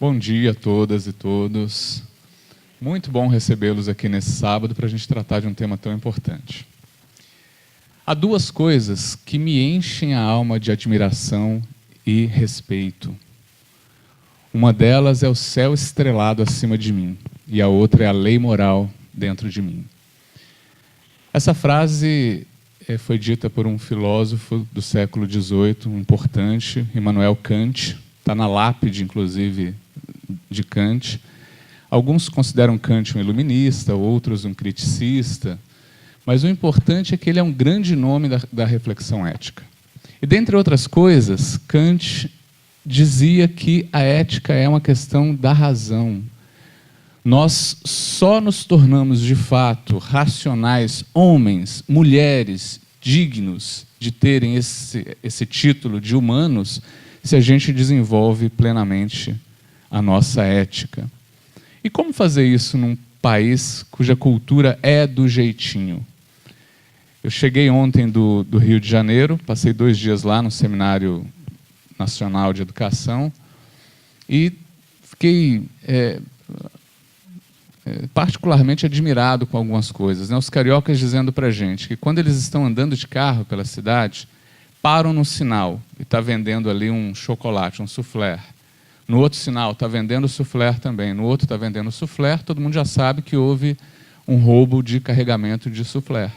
Bom dia a todas e todos. Muito bom recebê-los aqui nesse sábado para a gente tratar de um tema tão importante. Há duas coisas que me enchem a alma de admiração e respeito. Uma delas é o céu estrelado acima de mim, e a outra é a lei moral dentro de mim. Essa frase foi dita por um filósofo do século XVIII, importante, Immanuel Kant. Está na lápide, inclusive, de Kant. Alguns consideram Kant um iluminista, outros um criticista, mas o importante é que ele é um grande nome da reflexão ética. E, dentre outras coisas, Kant dizia que a ética é uma questão da razão. Nós só nos tornamos, de fato, racionais, homens, mulheres, dignos de terem esse título de humanos, se a gente desenvolve plenamente a nossa ética. E como fazer isso num país cuja cultura é do jeitinho? Eu cheguei ontem do Rio de Janeiro, passei 2 dias lá no Seminário Nacional de Educação e fiquei particularmente admirado com algumas coisas, né? Os cariocas dizendo para a gente que quando eles estão andando de carro pela cidade, param no sinal e está vendendo ali um chocolate, um soufflé. No outro sinal está vendendo soufflé também, no outro está vendendo soufflé, todo mundo já sabe que houve um roubo de carregamento de soufflé.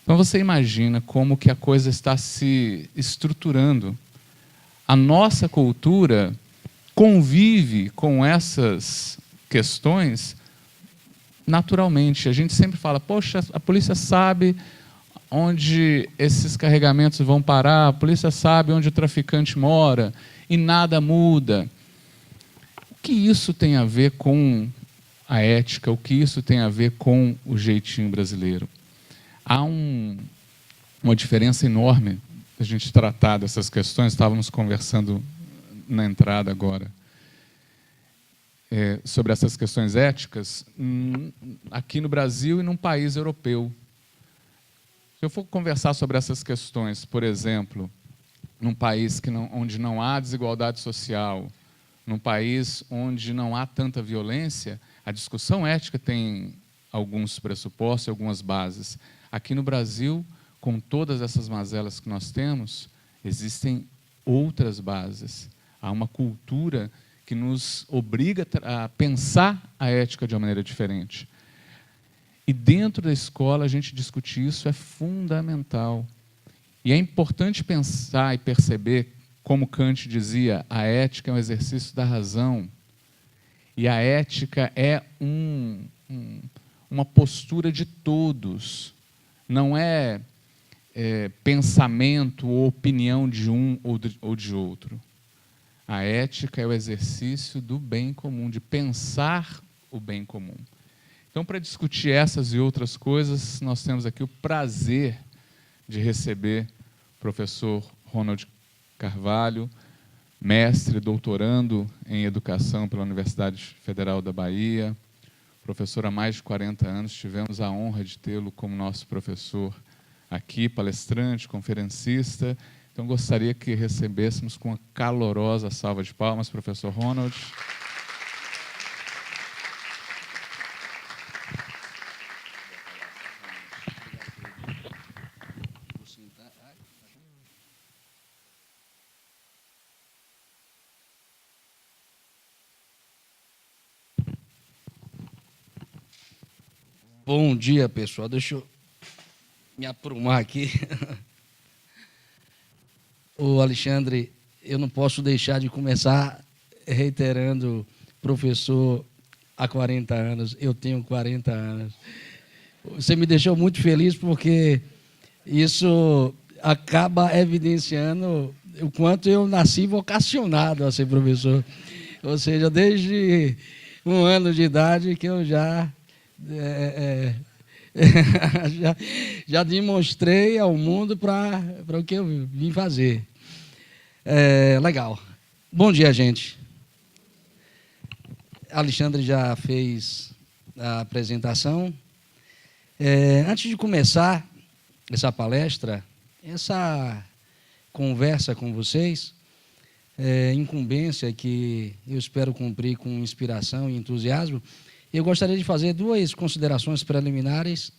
Então você imagina como que a coisa está se estruturando. A nossa cultura convive com essas questões naturalmente. A gente sempre fala, poxa, a polícia sabe onde esses carregamentos vão parar, a polícia sabe onde o traficante mora e nada muda. O que isso tem a ver com a ética? O que isso tem a ver com o jeitinho brasileiro? Há uma diferença enorme a gente tratar dessas questões. Estávamos conversando na entrada agora sobre essas questões éticas aqui no Brasil e num país europeu. Se eu for conversar sobre essas questões, por exemplo, num país onde não há desigualdade social, num país onde não há tanta violência, a discussão ética tem alguns pressupostos, algumas bases. Aqui no Brasil, com todas essas mazelas que nós temos, existem outras bases. Há uma cultura que nos obriga a pensar a ética de uma maneira diferente. E dentro da escola, a gente discutir isso é fundamental. E é importante pensar e perceber, como Kant dizia, a ética é um exercício da razão. E a ética é uma postura de todos. Não é pensamento ou opinião de um ou de outro. A ética é o exercício do bem comum, de pensar o bem comum. Então, para discutir essas e outras coisas, nós temos aqui o prazer de receber o professor Ronald Carvalho, mestre, doutorando em educação pela Universidade Federal da Bahia, professor há mais de 40 anos, tivemos a honra de tê-lo como nosso professor aqui, palestrante, conferencista. Então, gostaria que recebêssemos com uma calorosa salva de palmas, professor Ronald. Bom dia, pessoal. Deixa eu me aprumar aqui. Ô, Alexandre, eu não posso deixar de começar reiterando, professor, há 40 anos, eu tenho 40 anos. Você me deixou muito feliz porque isso acaba evidenciando o quanto eu nasci vocacionado a ser professor. Ou seja, desde 1 ano de idade que eu já demonstrei ao mundo para o que eu vim fazer. Legal. Bom dia, gente. Alexandre já fez a apresentação. Antes de começar essa palestra, essa conversa com vocês, incumbência que eu espero cumprir com inspiração e entusiasmo, eu gostaria de fazer 2 considerações preliminares,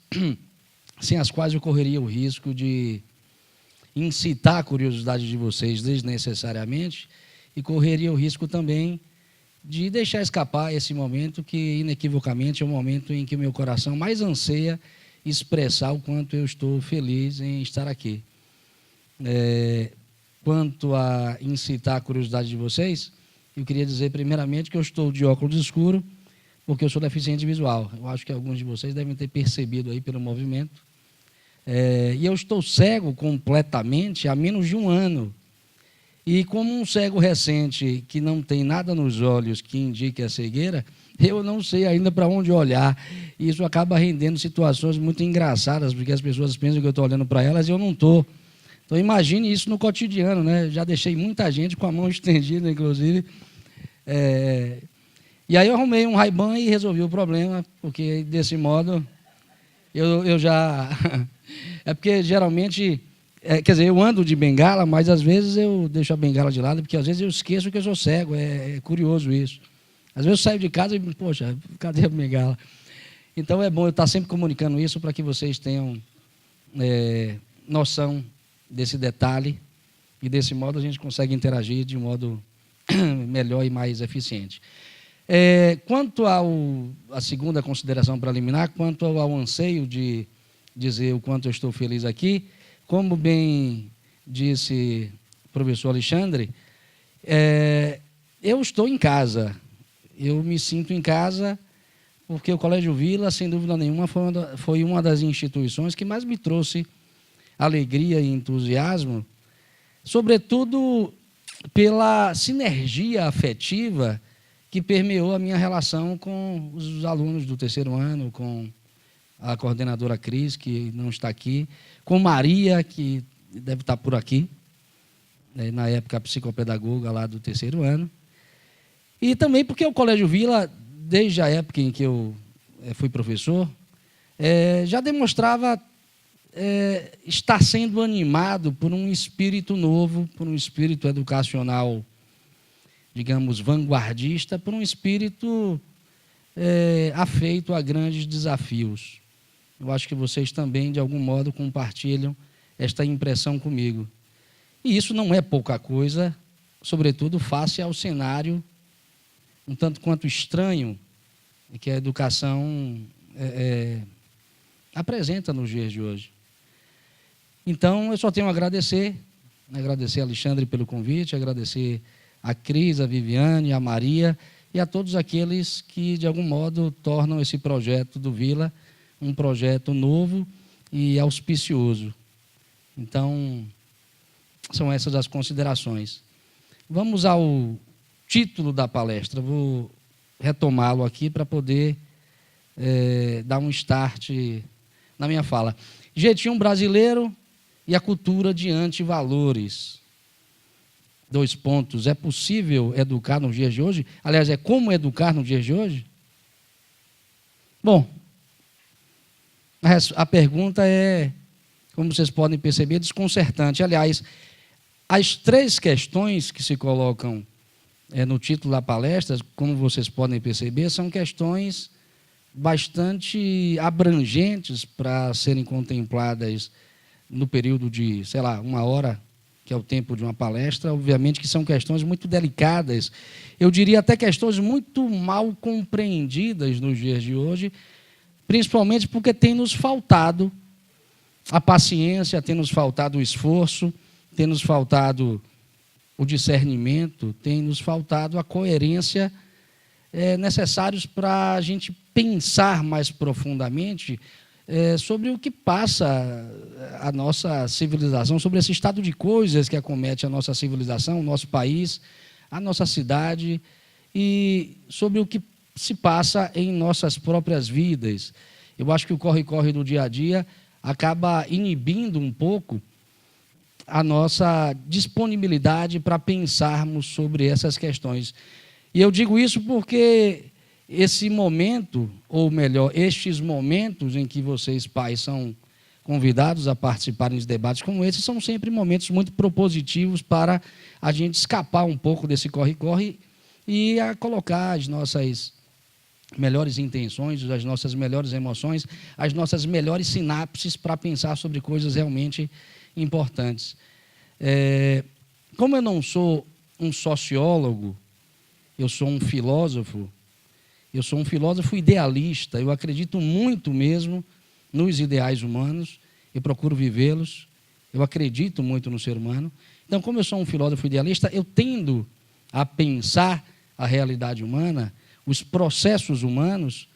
sem as quais eu correria o risco de incitar a curiosidade de vocês desnecessariamente e correria o risco também de deixar escapar esse momento que, inequivocamente, é o momento em que o meu coração mais anseia expressar o quanto eu estou feliz em estar aqui. Quanto a incitar a curiosidade de vocês, eu queria dizer primeiramente que eu estou de óculos escuros, porque eu sou deficiente visual. Eu acho que alguns de vocês devem ter percebido aí pelo movimento. E eu estou cego completamente há menos de 1 ano. E como um cego recente que não tem nada nos olhos que indique a cegueira, eu não sei ainda para onde olhar. E isso acaba rendendo situações muito engraçadas, porque as pessoas pensam que eu estou olhando para elas e eu não estou. Então, imagine isso no cotidiano, né? Já deixei muita gente com a mão estendida, inclusive. E aí eu arrumei um Ray-Ban e resolvi o problema, porque desse modo eu já... É porque geralmente... quer dizer, eu ando de bengala, mas às vezes eu deixo a bengala de lado, porque às vezes eu esqueço que eu sou cego. É curioso isso. Às vezes eu saio de casa e, poxa, cadê a bengala? Então é bom eu estar sempre comunicando isso para que vocês tenham noção desse detalhe, e desse modo a gente consegue interagir de um modo melhor e mais eficiente. Quanto à segunda consideração preliminar, quanto ao anseio de dizer o quanto eu estou feliz aqui, como bem disse o professor Alexandre, eu estou em casa, eu me sinto em casa, porque o Colégio Vila, sem dúvida nenhuma, foi uma das instituições que mais me trouxe alegria e entusiasmo, sobretudo pela sinergia afetiva que permeou a minha relação com os alunos do 3º ano, com a coordenadora Cris, que não está aqui, com Maria, que deve estar por aqui, na época a psicopedagoga lá do 3º ano, e também porque o Colégio Vila, desde a época em que eu fui professor, já demonstrava estar sendo animado por um espírito novo, por um espírito educacional, digamos, vanguardista, por um espírito afeito a grandes desafios. Eu acho que vocês também, de algum modo, compartilham esta impressão comigo. E isso não é pouca coisa, sobretudo face ao cenário um tanto quanto estranho que a educação apresenta nos dias de hoje. Então, eu só tenho a agradecer a Alexandre pelo convite, agradecer a Cris, a Viviane, a Maria e a todos aqueles que, de algum modo, tornam esse projeto do Vila um projeto novo e auspicioso. Então, são essas as considerações. Vamos ao título da palestra. Vou retomá-lo aqui para poder dar um start na minha fala. Jeitinho brasileiro e a cultura de antivalores. 2 pontos. É possível educar nos dias de hoje? Aliás, é como educar nos dias de hoje? Bom, a pergunta é, como vocês podem perceber, desconcertante. Aliás, as 3 questões que se colocam no título da palestra, como vocês podem perceber, são questões bastante abrangentes para serem contempladas no período de, 1 hora, que é o tempo de uma palestra. Obviamente que são questões muito delicadas, eu diria até questões muito mal compreendidas nos dias de hoje, principalmente porque tem nos faltado a paciência, tem nos faltado o esforço, tem nos faltado o discernimento, tem nos faltado a coerência necessários para a gente pensar mais profundamente sobre o que passa a nossa civilização, sobre esse estado de coisas que acomete a nossa civilização, o nosso país, a nossa cidade, e sobre o que se passa em nossas próprias vidas. Eu acho que o corre-corre do dia a dia acaba inibindo um pouco a nossa disponibilidade para pensarmos sobre essas questões. E eu digo isso porque esse momento, ou melhor, estes momentos em que vocês, pais, são convidados a participarem de debates como esse, são sempre momentos muito propositivos para a gente escapar um pouco desse corre-corre e a colocar as nossas melhores intenções, as nossas melhores emoções, as nossas melhores sinapses para pensar sobre coisas realmente importantes. Como eu não sou um sociólogo, eu sou um filósofo idealista, eu acredito muito mesmo nos ideais humanos, eu procuro vivê-los, eu acredito muito no ser humano. Então, como eu sou um filósofo idealista, eu tendo a pensar a realidade humana, os processos humanos,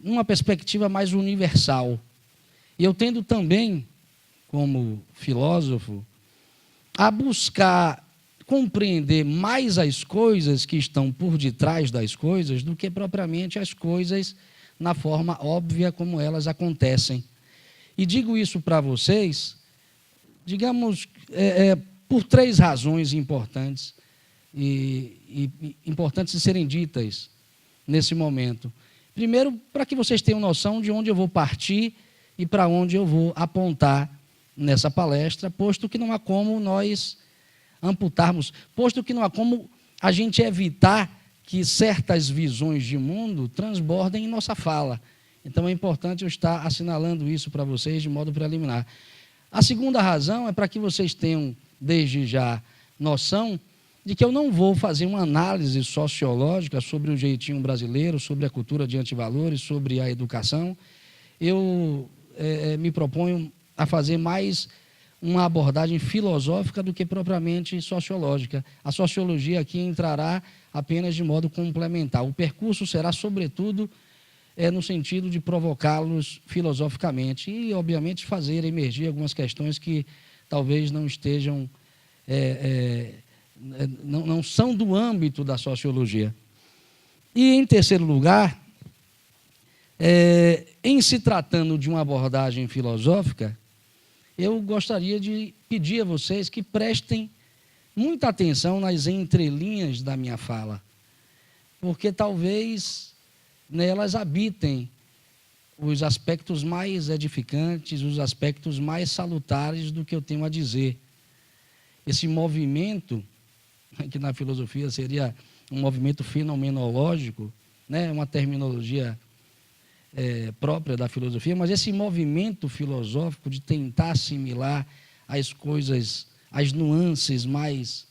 numa perspectiva mais universal. E eu tendo também, como filósofo, a buscar compreender mais as coisas que estão por detrás das coisas do que propriamente as coisas na forma óbvia como elas acontecem. E digo isso para vocês, digamos, por 3 razões importantes e importantes de serem ditas nesse momento. Primeiro, para que vocês tenham noção de onde eu vou partir e para onde eu vou apontar nessa palestra, posto que não há como nós amputarmos, posto que não há como a gente evitar que certas visões de mundo transbordem em nossa fala. Então, é importante eu estar assinalando isso para vocês de modo preliminar. A segunda razão é para que vocês tenham, desde já, noção de que eu não vou fazer uma análise sociológica sobre o jeitinho brasileiro, sobre a cultura de antivalores, sobre a educação. Eu me proponho a fazer mais uma abordagem filosófica do que propriamente sociológica. A sociologia aqui entrará apenas de modo complementar. O percurso será, sobretudo, no sentido de provocá-los filosoficamente e, obviamente, fazer emergir algumas questões que talvez não estejam, não são do âmbito da sociologia. E, em terceiro lugar, em se tratando de uma abordagem filosófica, eu gostaria de pedir a vocês que prestem muita atenção nas entrelinhas da minha fala, porque talvez nelas habitem os aspectos mais edificantes, os aspectos mais salutares do que eu tenho a dizer. Esse movimento, que na filosofia seria um movimento fenomenológico, né, uma terminologia própria da filosofia, mas esse movimento filosófico de tentar assimilar as coisas, as nuances mais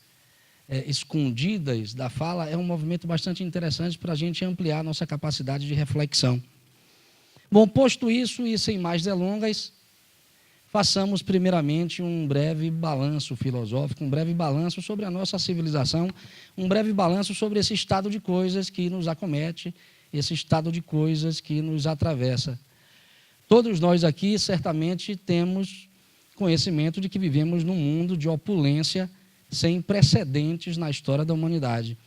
escondidas da fala, é um movimento bastante interessante para a gente ampliar a nossa capacidade de reflexão. Bom, posto isso e sem mais delongas, façamos primeiramente um breve balanço filosófico, um breve balanço sobre a nossa civilização, um breve balanço sobre esse estado de coisas que nos acomete, esse estado de coisas que nos atravessa. Todos nós aqui certamente temos conhecimento de que vivemos num mundo de opulência sem precedentes na história da humanidade.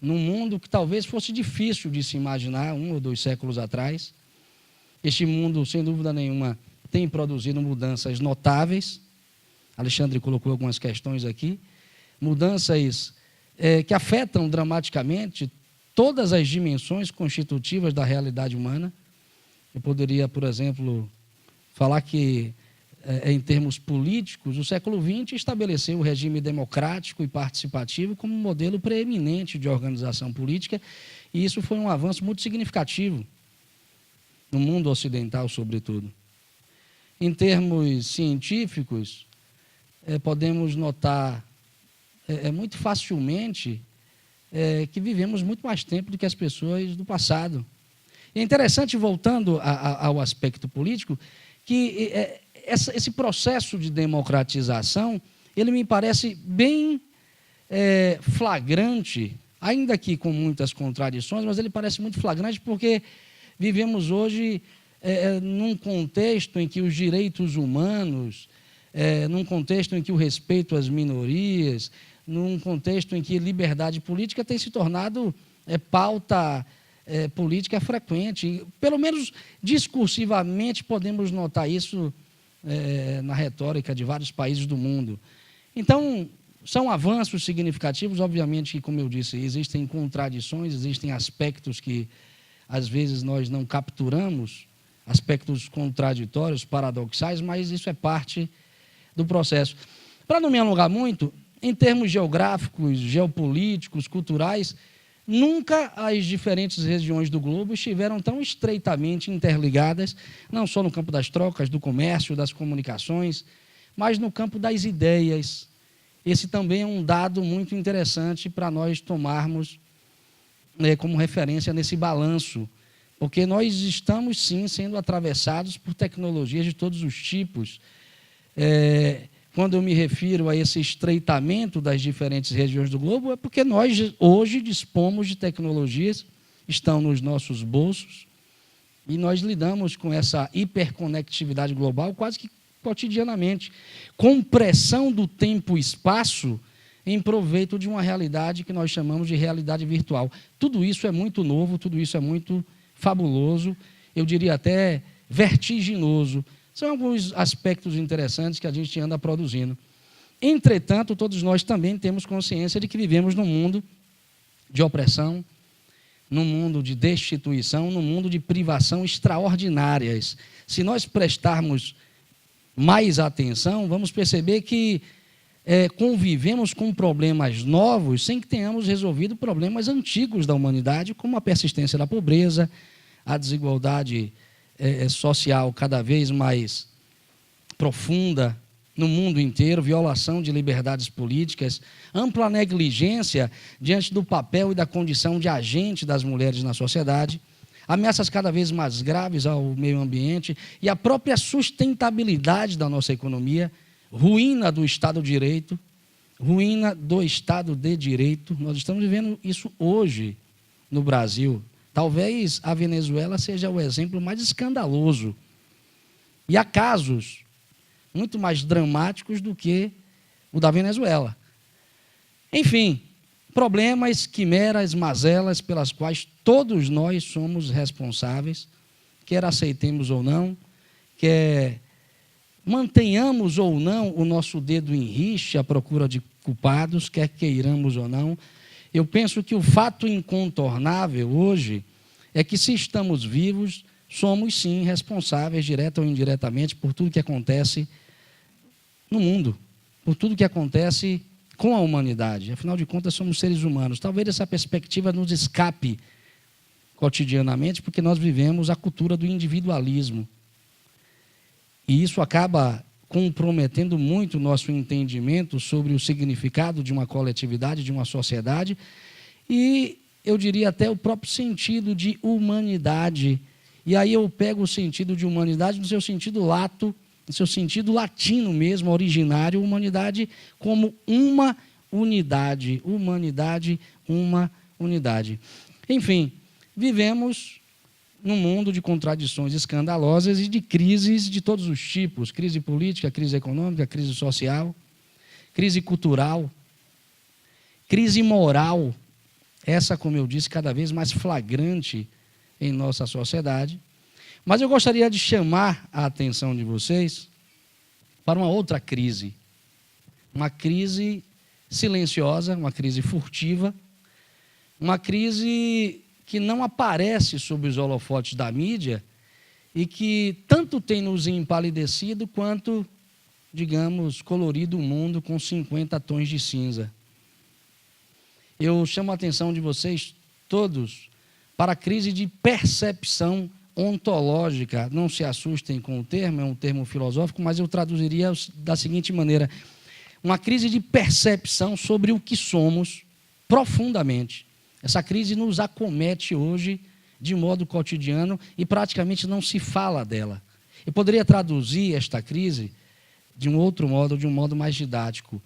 Num mundo que talvez fosse difícil de se imaginar 1 ou 2 séculos atrás. Este mundo, sem dúvida nenhuma, tem produzido mudanças notáveis. Alexandre colocou algumas questões aqui. Mudanças que afetam dramaticamente todas as dimensões constitutivas da realidade humana. Eu poderia, por exemplo, falar que, em termos políticos, o século XX estabeleceu o regime democrático e participativo como modelo preeminente de organização política, e isso foi um avanço muito significativo no mundo ocidental, sobretudo. Em termos científicos, podemos notar muito facilmente que vivemos muito mais tempo do que as pessoas do passado. E é interessante, voltando ao aspecto político, que esse processo de democratização, ele me parece bem flagrante, ainda que com muitas contradições, mas ele parece muito flagrante porque vivemos hoje num contexto em que os direitos humanos, num contexto em que o respeito às minorias, num contexto em que liberdade política tem se tornado pauta política frequente. Pelo menos discursivamente podemos notar isso na retórica de vários países do mundo. Então, são avanços significativos, obviamente que, como eu disse, existem contradições, existem aspectos que às vezes nós não capturamos aspectos contraditórios, paradoxais, mas isso é parte do processo. Para não me alongar muito, em termos geográficos, geopolíticos, culturais, nunca as diferentes regiões do globo estiveram tão estreitamente interligadas, não só no campo das trocas, do comércio, das comunicações, mas no campo das ideias. Esse também é um dado muito interessante para nós tomarmos como referência nesse balanço, porque nós estamos, sim, sendo atravessados por tecnologias de todos os tipos. Quando eu me refiro a esse estreitamento das diferentes regiões do globo, é porque nós hoje dispomos de tecnologias, estão nos nossos bolsos, e nós lidamos com essa hiperconectividade global quase que cotidianamente, compressão do tempo e espaço em proveito de uma realidade que nós chamamos de realidade virtual. Tudo isso é muito novo, tudo isso é muito fabuloso, eu diria até vertiginoso. São alguns aspectos interessantes que a gente anda produzindo. Entretanto, todos nós também temos consciência de que vivemos num mundo de opressão, num mundo de destituição, num mundo de privação extraordinárias. Se nós prestarmos mais atenção, vamos perceber que convivemos com problemas novos sem que tenhamos resolvido problemas antigos da humanidade, como a persistência da pobreza, a desigualdade social cada vez mais profunda no mundo inteiro, violação de liberdades políticas, ampla negligência diante do papel e da condição de agente das mulheres na sociedade, ameaças cada vez mais graves ao meio ambiente e a própria sustentabilidade da nossa economia, ruína do Estado de Direito, ruína do Estado de Direito. Nós estamos vivendo isso hoje no Brasil. Talvez a Venezuela seja o exemplo mais escandaloso. E há casos muito mais dramáticos do que o da Venezuela. Enfim, problemas, quimeras, mazelas pelas quais todos nós somos responsáveis, quer aceitemos ou não, quer mantenhamos ou não o nosso dedo em rixa à procura de culpados, quer queiramos ou não. Eu penso que o fato incontornável hoje é que, se estamos vivos, somos sim responsáveis, direta ou indiretamente, por tudo que acontece no mundo, por tudo que acontece com a humanidade. Afinal de contas, somos seres humanos. Talvez essa perspectiva nos escape cotidianamente, porque nós vivemos a cultura do individualismo. E isso acaba comprometendo muito o nosso entendimento sobre o significado de uma coletividade, de uma sociedade, e eu diria até o próprio sentido de humanidade. E aí eu pego o sentido de humanidade no seu sentido lato, no seu sentido latino mesmo, originário, humanidade como uma unidade. Humanidade, uma unidade. Enfim, vivemos num mundo de contradições escandalosas e de crises de todos os tipos, crise política, crise econômica, crise social, crise cultural, crise moral, essa, como eu disse, cada vez mais flagrante em nossa sociedade. Mas eu gostaria de chamar a atenção de vocês para uma outra crise, uma crise silenciosa, uma crise furtiva, uma crise que não aparece sob os holofotes da mídia e que tanto tem nos empalidecido quanto, digamos, colorido o mundo com 50 tons de cinza. Eu chamo a atenção de vocês todos para a crise de percepção ontológica. Não se assustem com o termo, é um termo filosófico, mas eu traduziria da seguinte maneira: uma crise de percepção sobre o que somos profundamente. Essa crise nos acomete hoje de modo cotidiano e praticamente não se fala dela. Eu poderia traduzir esta crise de um outro modo, de um modo mais didático.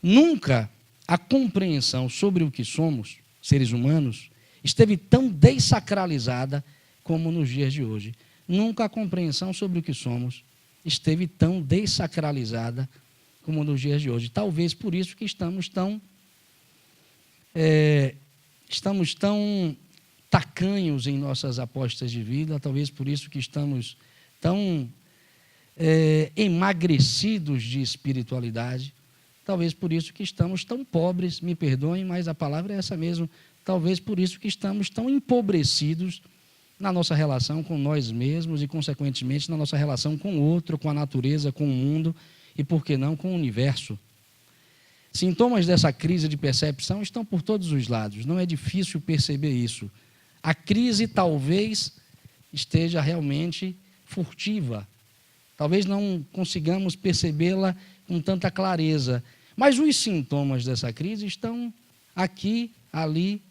Nunca a compreensão sobre o que somos, seres humanos, esteve tão dessacralizada como nos dias de hoje. Nunca a compreensão sobre o que somos esteve tão dessacralizada como nos dias de hoje. Talvez por isso que estamos tão tacanhos em nossas apostas de vida, talvez por isso que estamos tão emagrecidos de espiritualidade, talvez por isso que estamos tão pobres, me perdoem, mas a palavra é essa mesmo, talvez por isso que estamos tão empobrecidos na nossa relação com nós mesmos e, consequentemente, na nossa relação com o outro, com a natureza, com o mundo e, por que não, com o universo. Sintomas dessa crise de percepção estão por todos os lados, não é difícil perceber isso. A crise talvez esteja realmente furtiva, talvez não consigamos percebê-la com tanta clareza, mas os sintomas dessa crise estão aqui, ali,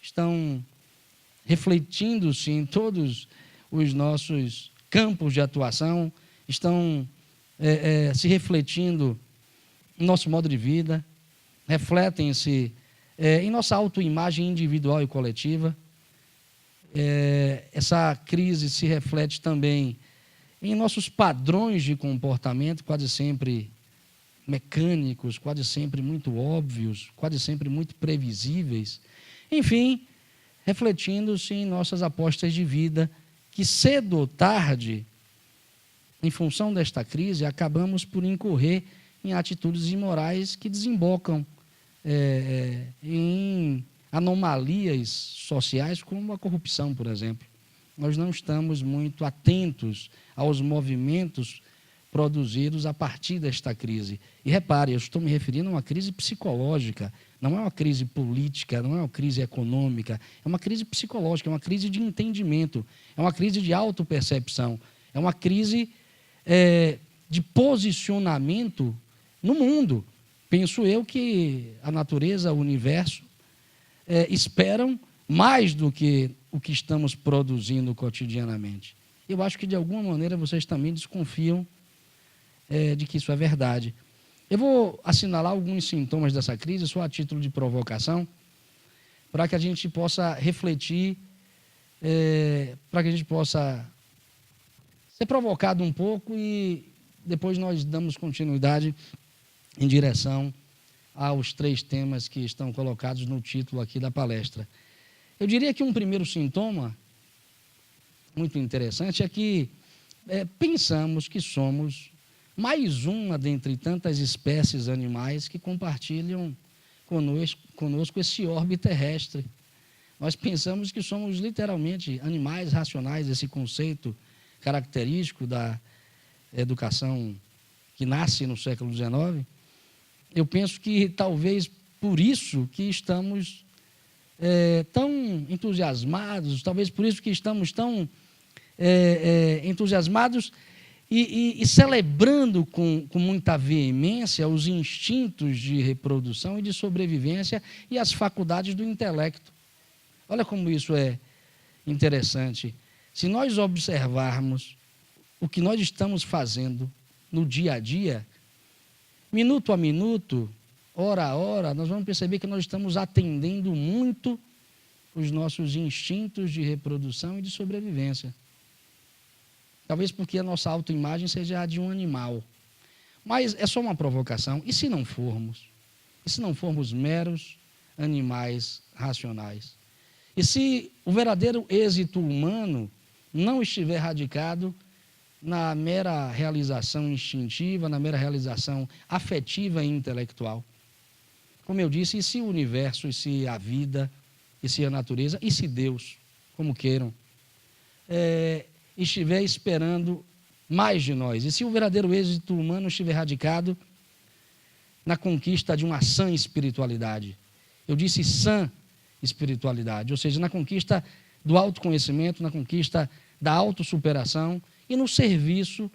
estão refletindo-se em todos os nossos campos de atuação, estão se refletindo no nosso modo de vida, refletem-se em nossa autoimagem individual e coletiva. Essa crise se reflete também em nossos padrões de comportamento, quase sempre mecânicos, quase sempre muito óbvios, quase sempre muito previsíveis. Enfim, refletindo-se em nossas apostas de vida, que cedo ou tarde, em função desta crise, acabamos por incorrer em atitudes imorais que desembocam em anomalias sociais, como a corrupção, por exemplo. Nós não estamos muito atentos aos movimentos produzidos a partir desta crise. E repare, eu estou me referindo a uma crise psicológica, não é uma crise política, não é uma crise econômica, é uma crise psicológica, é uma crise de entendimento, é uma crise de autopercepção, é uma crise de posicionamento no mundo. Penso eu que a natureza, o universo, esperam mais do que o que estamos produzindo cotidianamente. Eu acho que, de alguma maneira, vocês também desconfiam de que isso é verdade. Eu vou assinalar alguns sintomas dessa crise, só a título de provocação, para que a gente possa refletir, para que a gente possa ser provocado um pouco e depois nós damos continuidade em direção aos 3 temas que estão colocados no título aqui da palestra. Eu diria que um primeiro sintoma muito interessante é que pensamos que somos mais uma dentre tantas espécies animais que compartilham conosco esse orbe terrestre. Nós pensamos que somos literalmente animais racionais, esse conceito característico da educação que nasce no século XIX. Eu penso que talvez por isso que estamos tão entusiasmados, talvez por isso que estamos tão entusiasmados e celebrando com muita veemência os instintos de reprodução e de sobrevivência e as faculdades do intelecto. Olha como isso é interessante. Se nós observarmos o que nós estamos fazendo no dia a dia, minuto a minuto, hora a hora, nós vamos perceber que nós estamos atendendo muito os nossos instintos de reprodução e de sobrevivência. Talvez porque a nossa autoimagem seja a de um animal. Mas é só uma provocação. E se não formos? E se não formos meros animais racionais? E se o verdadeiro êxito humano não estiver radicado na mera realização instintiva, na mera realização afetiva e intelectual? Como eu disse, e se o universo, e se a vida, e se a natureza, e se Deus, como queiram, estiver esperando mais de nós? E se o verdadeiro êxito humano estiver radicado na conquista de uma sã espiritualidade? Eu disse sã espiritualidade, ou seja, na conquista do autoconhecimento, na conquista da autossuperação e no serviço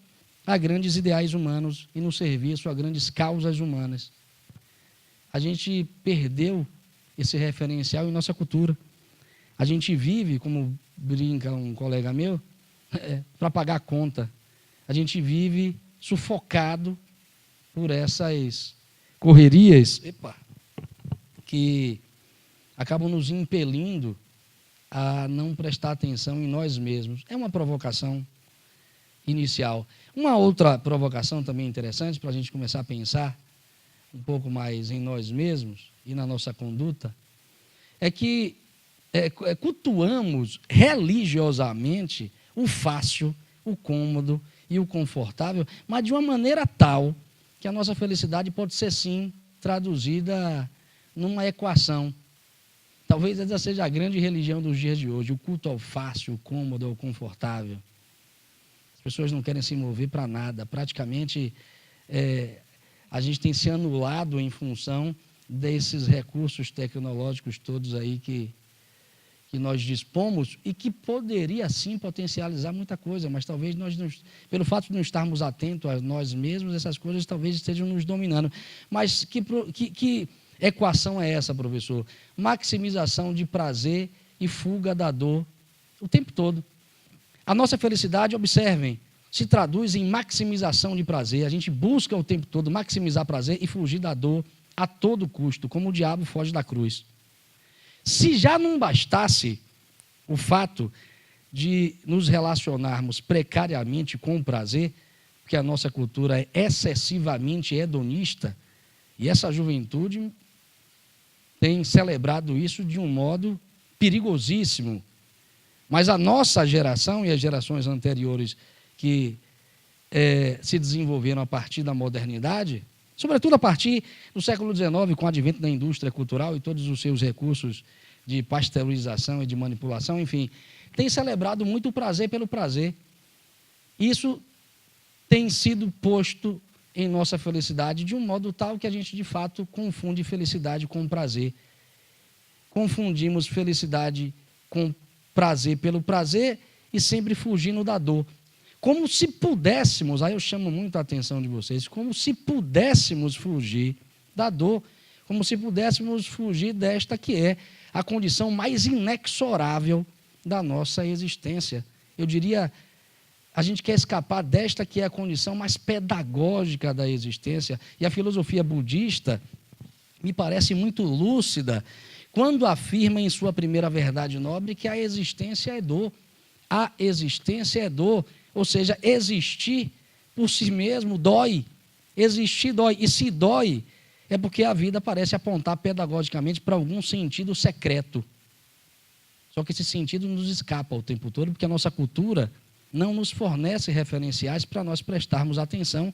a grandes ideais humanos e no serviço a grandes causas humanas. A gente perdeu esse referencial em nossa cultura. A gente vive, como brinca um colega meu, para pagar a conta. A gente vive sufocado por essas correrias que acabam nos impelindo a não prestar atenção em nós mesmos. É uma provocação inicial. Uma outra provocação também interessante para a gente começar a pensar um pouco mais em nós mesmos e na nossa conduta é que cultuamos religiosamente o fácil, o cômodo e o confortável, mas de uma maneira tal que a nossa felicidade pode ser, sim, traduzida numa equação. Talvez essa seja a grande religião dos dias de hoje, o culto ao fácil, ao cômodo, ao confortável. As pessoas não querem se mover para nada. Praticamente, a gente tem se anulado em função desses recursos tecnológicos todos aí que nós dispomos e que poderia, sim, potencializar muita coisa, mas talvez nós, pelo fato de não estarmos atentos a nós mesmos, essas coisas talvez estejam nos dominando. Mas que equação é essa, professor? Maximização de prazer e fuga da dor o tempo todo. A nossa felicidade, observem, se traduz em maximização de prazer. A gente busca o tempo todo maximizar prazer e fugir da dor a todo custo, como o diabo foge da cruz. Se já não bastasse o fato de nos relacionarmos precariamente com o prazer, porque a nossa cultura é excessivamente hedonista, e essa juventude tem celebrado isso de um modo perigosíssimo. Mas a nossa geração e as gerações anteriores que se desenvolveram a partir da modernidade, sobretudo a partir do século XIX, com o advento da indústria cultural e todos os seus recursos de pasteurização e de manipulação, enfim, tem celebrado muito o prazer pelo prazer. Isso tem sido posto em nossa felicidade de um modo tal que a gente, de fato, confunde felicidade com prazer. Confundimos felicidade com prazer pelo prazer e sempre fugindo da dor. Como se pudéssemos, aí eu chamo muito a atenção de vocês, como se pudéssemos fugir da dor, como se pudéssemos fugir desta que é a condição mais inexorável da nossa existência. Eu diria, a gente quer escapar desta que é a condição mais pedagógica da existência. E a filosofia budista me parece muito lúcida quando afirma em sua primeira verdade nobre que a existência é dor. A existência é dor, ou seja, existir por si mesmo dói. Existir dói. E se dói, é porque a vida parece apontar pedagogicamente para algum sentido secreto. Só que esse sentido nos escapa o tempo todo, porque a nossa cultura não nos fornece referenciais para nós prestarmos atenção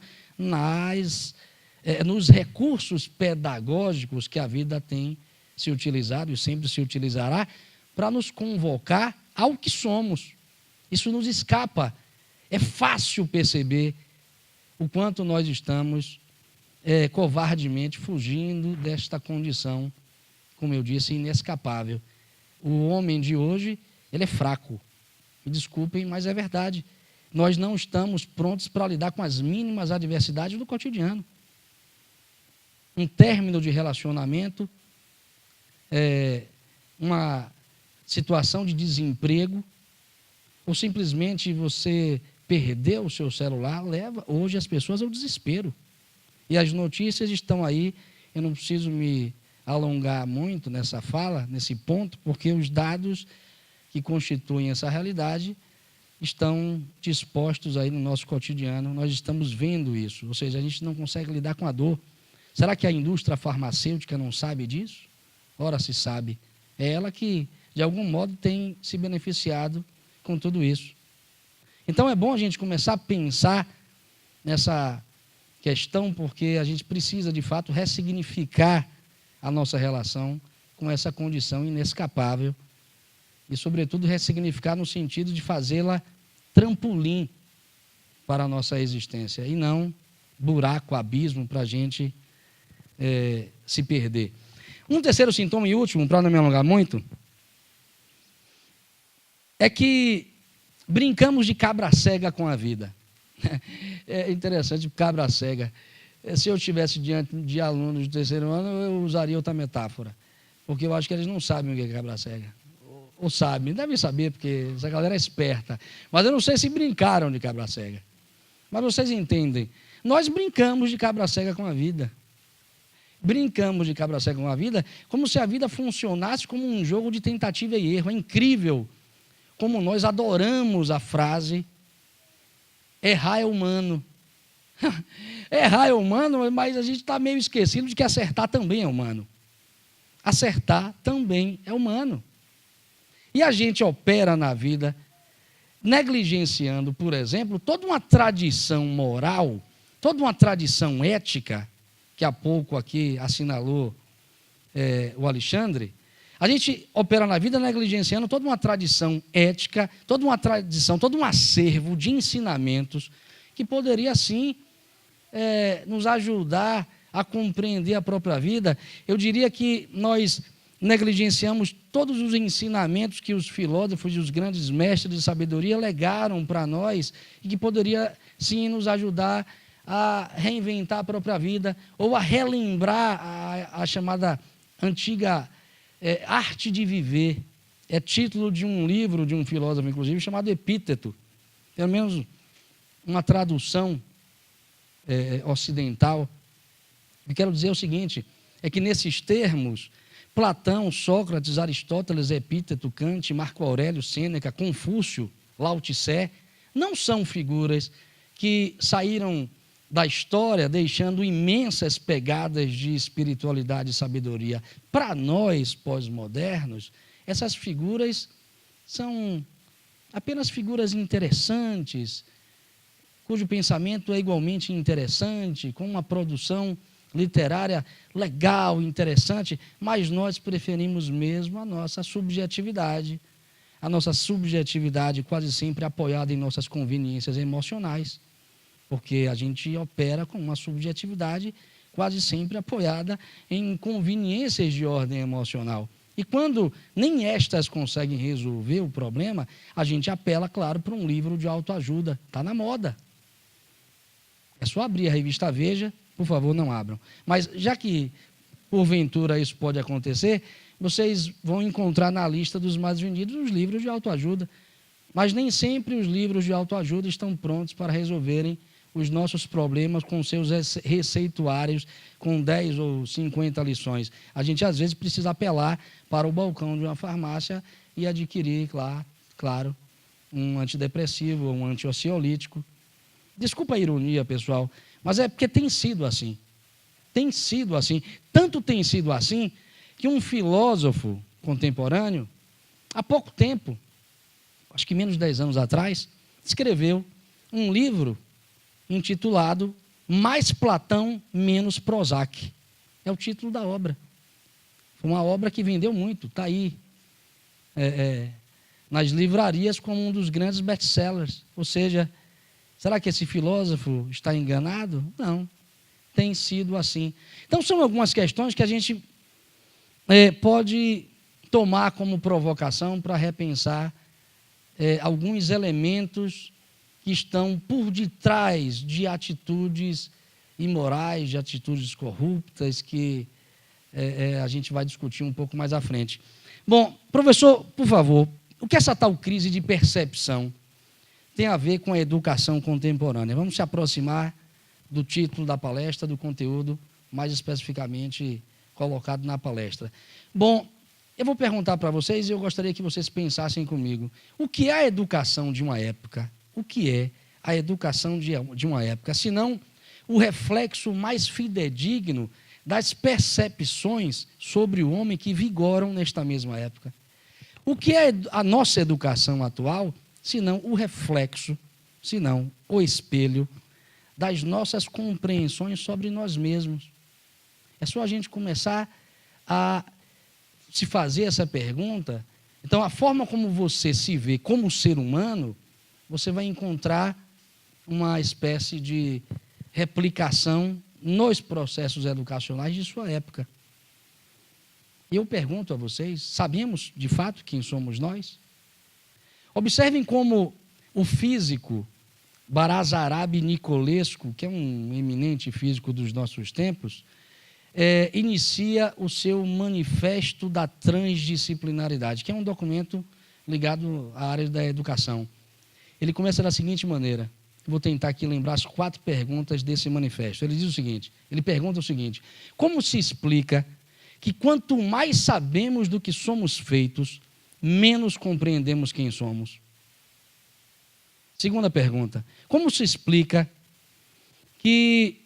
nos recursos pedagógicos que a vida tem se utilizado e sempre se utilizará para nos convocar ao que somos. Isso nos escapa. É fácil perceber o quanto nós estamos covardemente fugindo desta condição, como eu disse, inescapável. O homem de hoje, ele é fraco. Me desculpem, mas é verdade. Nós não estamos prontos para lidar com as mínimas adversidades do cotidiano. Um término de relacionamento, uma situação de desemprego, ou simplesmente você perder o seu celular, leva hoje as pessoas ao desespero. E as notícias estão aí, eu não preciso me alongar muito nessa fala, nesse ponto, porque os dados que constituem essa realidade estão dispostos aí no nosso cotidiano, nós estamos vendo isso, ou seja, a gente não consegue lidar com a dor. Será que a indústria farmacêutica não sabe disso? Ora, se sabe. É ela que, de algum modo, tem se beneficiado com tudo isso. Então, é bom a gente começar a pensar nessa questão, porque a gente precisa, de fato, ressignificar a nossa relação com essa condição inescapável e, sobretudo, ressignificar no sentido de fazê-la trampolim para a nossa existência e não buraco, abismo para a gente se perder. Um terceiro sintoma e último, para não me alongar muito, é que brincamos de cabra cega com a vida. É interessante, cabra cega. Se eu estivesse diante de alunos do terceiro ano, eu usaria outra metáfora, porque eu acho que eles não sabem o que é cabra cega. Ou sabem, devem saber, porque essa galera é esperta. Mas eu não sei se brincaram de cabra cega. Mas vocês entendem. Nós brincamos de cabra cega com a vida. Brincamos de cabra cega com a vida como se a vida funcionasse como um jogo de tentativa e erro. É incrível como nós adoramos a frase errar é humano. Errar é humano, mas a gente está meio esquecido de que acertar também é humano. Acertar também é humano. E a gente opera na vida negligenciando, por exemplo, toda uma tradição moral, toda uma tradição ética, que há pouco aqui assinalou o Alexandre, A gente opera na vida negligenciando toda uma tradição ética, toda uma tradição, todo um acervo de ensinamentos que poderia, sim, nos ajudar a compreender a própria vida. Eu diria que nós negligenciamos todos os ensinamentos que os filósofos e os grandes mestres de sabedoria legaram para nós e que poderia, sim, nos ajudar a reinventar a própria vida ou a relembrar a chamada antiga arte de viver. É título de um livro de um filósofo, inclusive, chamado Epíteto. Pelo menos uma tradução ocidental. Eu quero dizer o seguinte, é que nesses termos, Platão, Sócrates, Aristóteles, Epíteto, Kant, Marco Aurélio, Sêneca, Confúcio, Lao Tse, não são figuras que saíram da história deixando imensas pegadas de espiritualidade e sabedoria. Para nós, pós-modernos, essas figuras são apenas figuras interessantes, cujo pensamento é igualmente interessante, com uma produção literária legal, interessante, mas nós preferimos mesmo a nossa subjetividade quase sempre apoiada em nossas conveniências emocionais, porque a gente opera com uma subjetividade quase sempre apoiada em conveniências de ordem emocional. E quando nem estas conseguem resolver o problema, a gente apela, claro, para um livro de autoajuda. Está na moda. É só abrir a revista Veja, por favor, não abram. Mas já que, porventura, isso pode acontecer, vocês vão encontrar na lista dos mais vendidos os livros de autoajuda. Mas nem sempre os livros de autoajuda estão prontos para resolverem os nossos problemas com seus receituários, com 10 ou 50 lições. A gente, às vezes, precisa apelar para o balcão de uma farmácia e adquirir, claro, um antidepressivo ou um antiociolítico. Desculpa a ironia, pessoal, mas é porque tem sido assim. Tem sido assim. Tanto tem sido assim que um filósofo contemporâneo, há pouco tempo, acho que menos de 10 anos atrás, escreveu um livro intitulado Mais Platão, Menos Prozac. É o título da obra. Foi uma obra que vendeu muito, está aí nas livrarias como um dos grandes best-sellers. Ou seja, será que esse filósofo está enganado? Não, tem sido assim. Então, são algumas questões que a gente pode tomar como provocação para repensar alguns elementos que estão por detrás de atitudes imorais, de atitudes corruptas, que a gente vai discutir um pouco mais à frente. Bom, professor, por favor, o que essa tal crise de percepção tem a ver com a educação contemporânea? Vamos se aproximar do título da palestra, do conteúdo mais especificamente colocado na palestra. Bom, eu vou perguntar para vocês e eu gostaria que vocês pensassem comigo. O que é a educação de uma época? O que é a educação de uma época, senão o reflexo mais fidedigno das percepções sobre o homem que vigoram nesta mesma época? O que é a nossa educação atual, senão o reflexo, senão o espelho das nossas compreensões sobre nós mesmos? É só a gente começar a se fazer essa pergunta. Então, a forma como você se vê como ser humano, você vai encontrar uma espécie de replicação nos processos educacionais de sua época. E eu pergunto a vocês, sabemos de fato quem somos nós? Observem como o físico Barazarabi Nicolescu, que é um eminente físico dos nossos tempos, inicia o seu Manifesto da Transdisciplinaridade, que é um documento ligado à área da educação. Ele começa da seguinte maneira, vou tentar aqui lembrar as 4 perguntas desse manifesto. Ele diz o seguinte, ele pergunta o seguinte: como se explica que quanto mais sabemos do que somos feitos, menos compreendemos quem somos? Segunda pergunta, como se explica que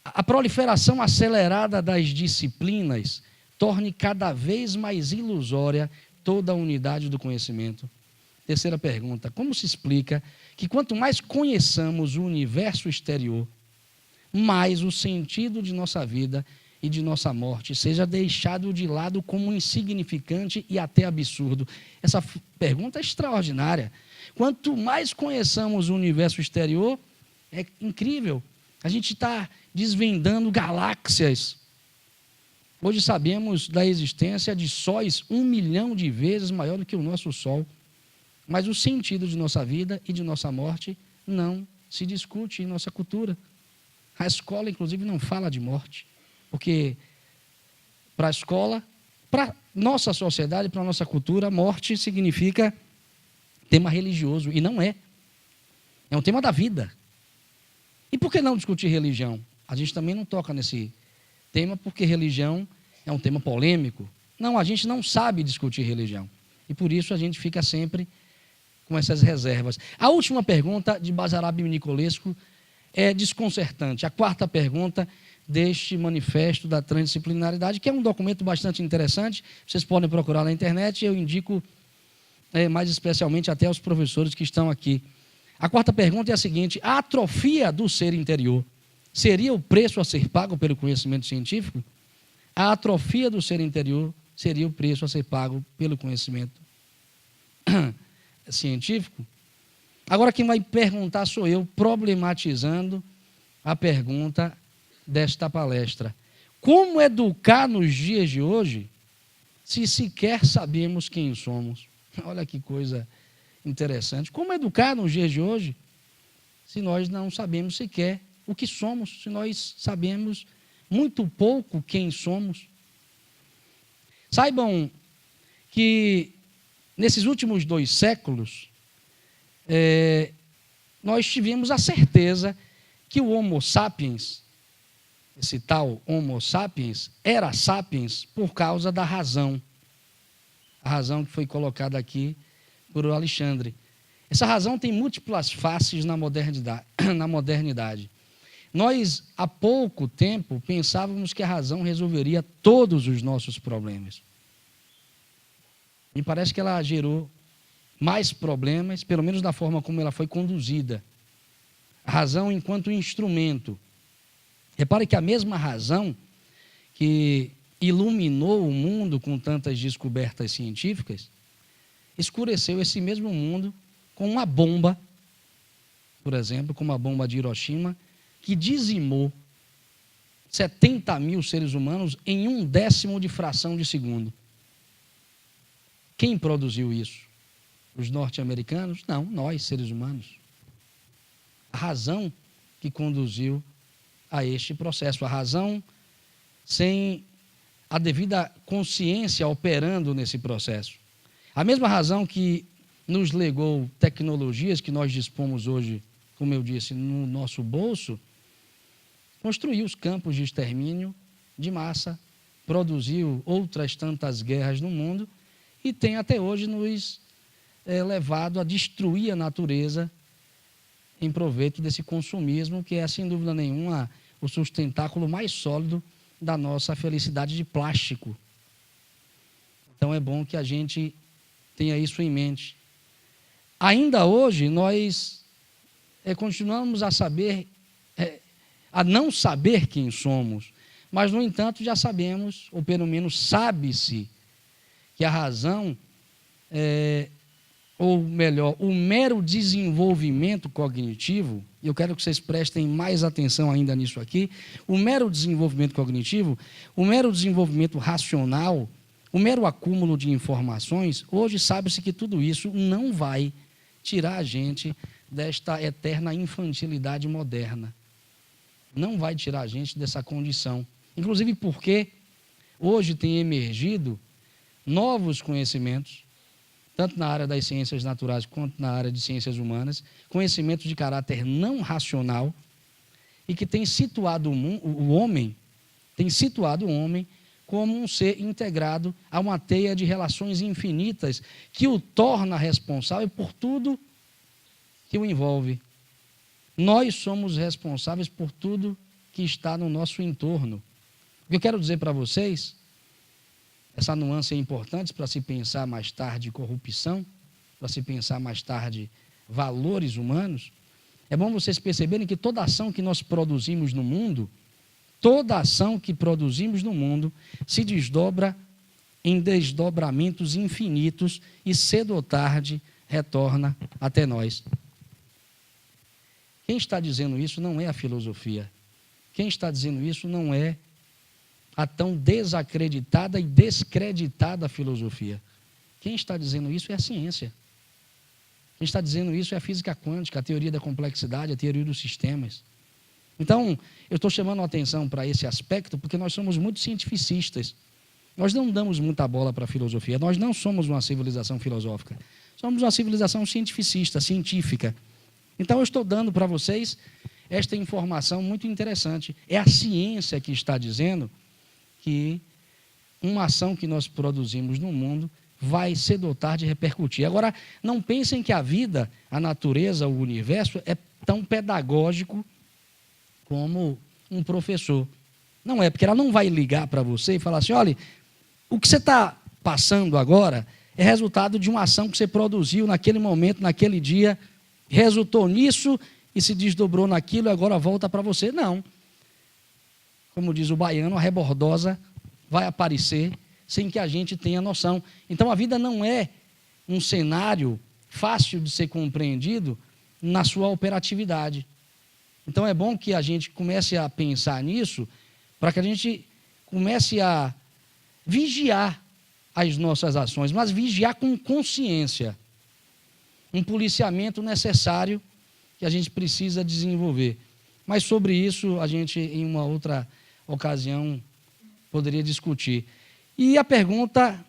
a proliferação acelerada das disciplinas torne cada vez mais ilusória toda a unidade do conhecimento? Terceira pergunta, como se explica que quanto mais conheçamos o universo exterior, mais o sentido de nossa vida e de nossa morte seja deixado de lado como insignificante e até absurdo? Essa pergunta é extraordinária. Quanto mais conheçamos o universo exterior, é incrível. A gente está desvendando galáxias. Hoje sabemos da existência de sóis 1 milhão de vezes maior do que o nosso Sol. Mas o sentido de nossa vida e de nossa morte não se discute em nossa cultura. A escola, inclusive, não fala de morte. Porque para a escola, para nossa sociedade, para a nossa cultura, morte significa tema religioso. E não é. É um tema da vida. E por que não discutir religião? A gente também não toca nesse tema porque religião é um tema polêmico. Não, a gente não sabe discutir religião. E por isso a gente fica sempre com essas reservas. A última pergunta de Basarab Nicolescu é desconcertante. A quarta pergunta deste manifesto da transdisciplinaridade, que é um documento bastante interessante. Vocês podem procurar na internet. Eu indico mais especialmente até aos professores que estão aqui. A quarta pergunta é a seguinte: a atrofia do ser interior seria o preço a ser pago pelo conhecimento científico? A atrofia do ser interior seria o preço a ser pago pelo conhecimento científico? Agora quem vai perguntar sou eu, problematizando a pergunta desta palestra. Como educar nos dias de hoje se sequer sabemos quem somos? Olha que coisa interessante. Como educar nos dias de hoje se nós não sabemos sequer o que somos, se nós sabemos muito pouco quem somos? Saibam que nesses últimos 2 séculos, nós tivemos a certeza que o Homo sapiens, esse tal Homo sapiens, era sapiens por causa da razão. A razão que foi colocada aqui por Alexandre. Essa razão tem múltiplas faces na modernidade. Nós, há pouco tempo, pensávamos que a razão resolveria todos os nossos problemas. Me parece que ela gerou mais problemas, pelo menos da forma como ela foi conduzida. A razão enquanto instrumento. Repare que a mesma razão que iluminou o mundo com tantas descobertas científicas, escureceu esse mesmo mundo com uma bomba, por exemplo, como a bomba de Hiroshima, que dizimou 70 mil seres humanos em 1/10 de fração de segundo. Quem produziu isso? Os norte-americanos? Não, nós, seres humanos. A razão que conduziu a este processo, a razão sem a devida consciência operando nesse processo. A mesma razão que nos legou tecnologias que nós dispomos hoje, como eu disse, no nosso bolso, construiu os campos de extermínio de massa, produziu outras tantas guerras no mundo e tem até hoje nos levado a destruir a natureza em proveito desse consumismo que é, sem dúvida nenhuma, o sustentáculo mais sólido da nossa felicidade de plástico. Então é bom que a gente tenha isso em mente. Ainda hoje nós continuamos a não saber quem somos, mas no entanto já sabemos, ou pelo menos sabe-se, que a razão, ou melhor, o mero desenvolvimento cognitivo, e eu quero que vocês prestem mais atenção ainda nisso aqui, o mero desenvolvimento cognitivo, o mero desenvolvimento racional, o mero acúmulo de informações, hoje sabe-se que tudo isso não vai tirar a gente desta eterna infantilidade moderna. Não vai tirar a gente dessa condição. Inclusive porque hoje tem emergido novos conhecimentos, tanto na área das ciências naturais quanto na área de ciências humanas, conhecimentos de caráter não racional e que tem situado o homem como um ser integrado a uma teia de relações infinitas que o torna responsável por tudo que o envolve. Nós somos responsáveis por tudo que está no nosso entorno. O que eu quero dizer para vocês, essa nuance é importante para se pensar mais tarde corrupção, para se pensar mais tarde valores humanos. É bom vocês perceberem que toda ação que nós produzimos no mundo, Toda ação que produzimos no mundo se desdobra em desdobramentos infinitos e cedo ou tarde retorna até nós. Quem está dizendo isso não é a filosofia. Quem está dizendo isso não é a tão desacreditada e descreditada filosofia. Quem está dizendo isso é a ciência. Quem está dizendo isso é a física quântica, a teoria da complexidade, a teoria dos sistemas. Então, eu estou chamando a atenção para esse aspecto porque nós somos muito cientificistas. Nós não damos muita bola para a filosofia. Nós não somos uma civilização filosófica. Somos uma civilização cientificista, científica. Então, eu estou dando para vocês esta informação muito interessante. É a ciência que está dizendo que uma ação que nós produzimos no mundo vai cedo ou tarde repercutir. Agora, não pensem que a vida, a natureza, o universo é tão pedagógico como um professor. Não é, porque ela não vai ligar para você e falar assim, olha, o que você está passando agora é resultado de uma ação que você produziu naquele momento, naquele dia, resultou nisso e se desdobrou naquilo e agora volta para você. Não. Como diz o baiano, a rebordosa vai aparecer sem que a gente tenha noção. Então, a vida não é um cenário fácil de ser compreendido na sua operatividade. Então, é bom que a gente comece a pensar nisso para que a gente comece a vigiar as nossas ações, mas vigiar com consciência. Um policiamento necessário que a gente precisa desenvolver. Mas sobre isso, a gente, em uma outra ocasião, poderia discutir. E a pergunta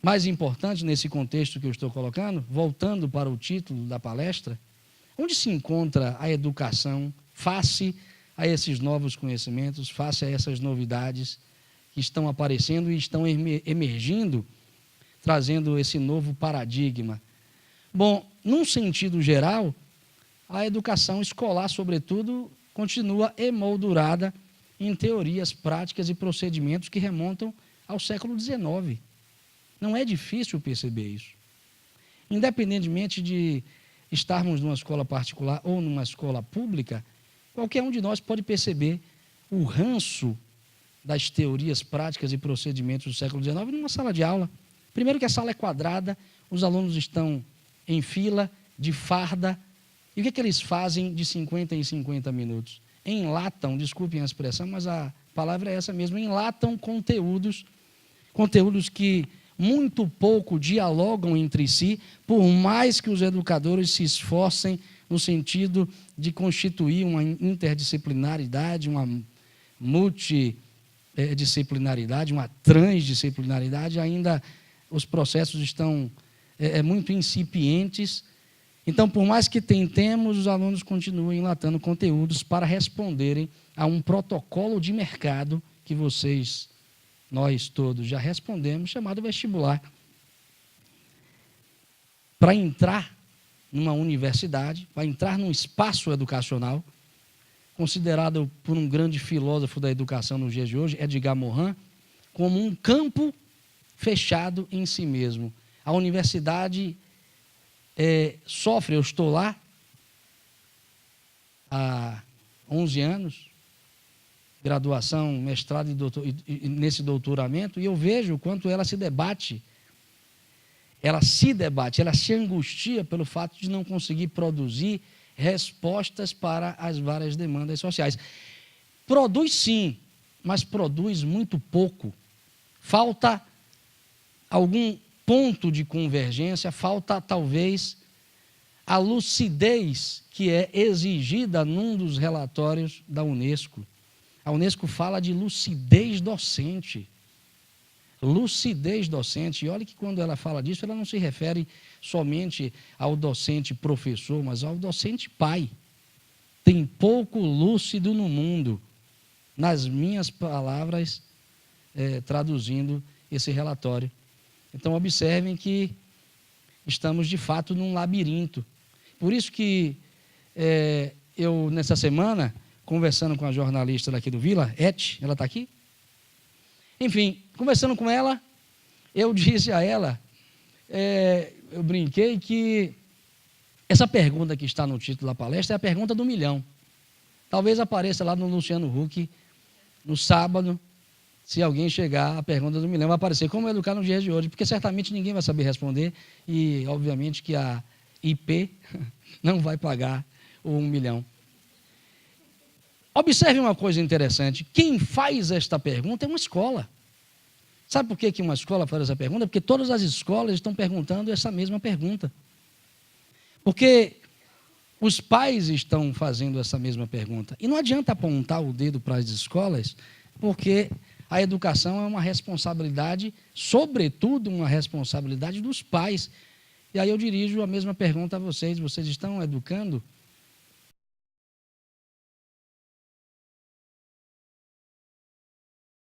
mais importante nesse contexto que eu estou colocando, voltando para o título da palestra, onde se encontra a educação face a esses novos conhecimentos, face a essas novidades que estão aparecendo e estão emergindo, trazendo esse novo paradigma? Bom, num sentido geral, a educação escolar, sobretudo, continua emoldurada em teorias, práticas e procedimentos que remontam ao século XIX. Não é difícil perceber isso. Independentemente de estarmos numa escola particular ou numa escola pública, qualquer um de nós pode perceber o ranço das teorias, práticas e procedimentos do século XIX numa sala de aula. Primeiro que a sala é quadrada, os alunos estão em fila, de farda, e o que eles fazem de 50 em 50 minutos? Enlatam, desculpem a expressão, mas a palavra é essa mesmo, enlatam conteúdos que muito pouco dialogam entre si, por mais que os educadores se esforcem no sentido de constituir uma interdisciplinaridade, uma multidisciplinaridade, uma transdisciplinaridade, ainda os processos estão muito incipientes. Então, por mais que tentemos, os alunos continuam enlatando conteúdos para responderem a um protocolo de mercado que nós todos já respondemos, chamado vestibular. Para entrar numa universidade, para entrar num espaço educacional, considerado por um grande filósofo da educação nos dias de hoje, Edgar Morin, como um campo fechado em si mesmo. A universidade sofre, eu estou lá há 11 anos, graduação, mestrado e nesse doutoramento, e eu vejo o quanto ela se debate, ela se angustia pelo fato de não conseguir produzir respostas para as várias demandas sociais. Produz sim, mas produz muito pouco. Falta algum ponto de convergência, falta talvez a lucidez que é exigida num dos relatórios da Unesco. A Unesco fala de lucidez docente. Lucidez docente. E olha que quando ela fala disso, ela não se refere somente ao docente professor, mas ao docente pai. Tem pouco lúcido no mundo, nas minhas palavras, traduzindo esse relatório. Então, observem que estamos, de fato, num labirinto. Por isso que eu, nessa semana, conversando com a jornalista daqui do Vila, ela está aqui? Enfim, conversando com ela, eu disse a ela, eu brinquei que essa pergunta que está no título da palestra é a pergunta do milhão. Talvez apareça lá no Luciano Huck, no sábado, se alguém chegar, a pergunta do milhão vai aparecer. Como educar nos dias de hoje? Porque certamente ninguém vai saber responder e, obviamente, que a IP não vai pagar o 1 milhão. Observe uma coisa interessante. Quem faz esta pergunta é uma escola. Sabe por que uma escola faz essa pergunta? Porque todas as escolas estão perguntando essa mesma pergunta. Porque os pais estão fazendo essa mesma pergunta. E não adianta apontar o dedo para as escolas, porque a educação é uma responsabilidade, sobretudo uma responsabilidade dos pais. E aí eu dirijo a mesma pergunta a vocês. Vocês estão educando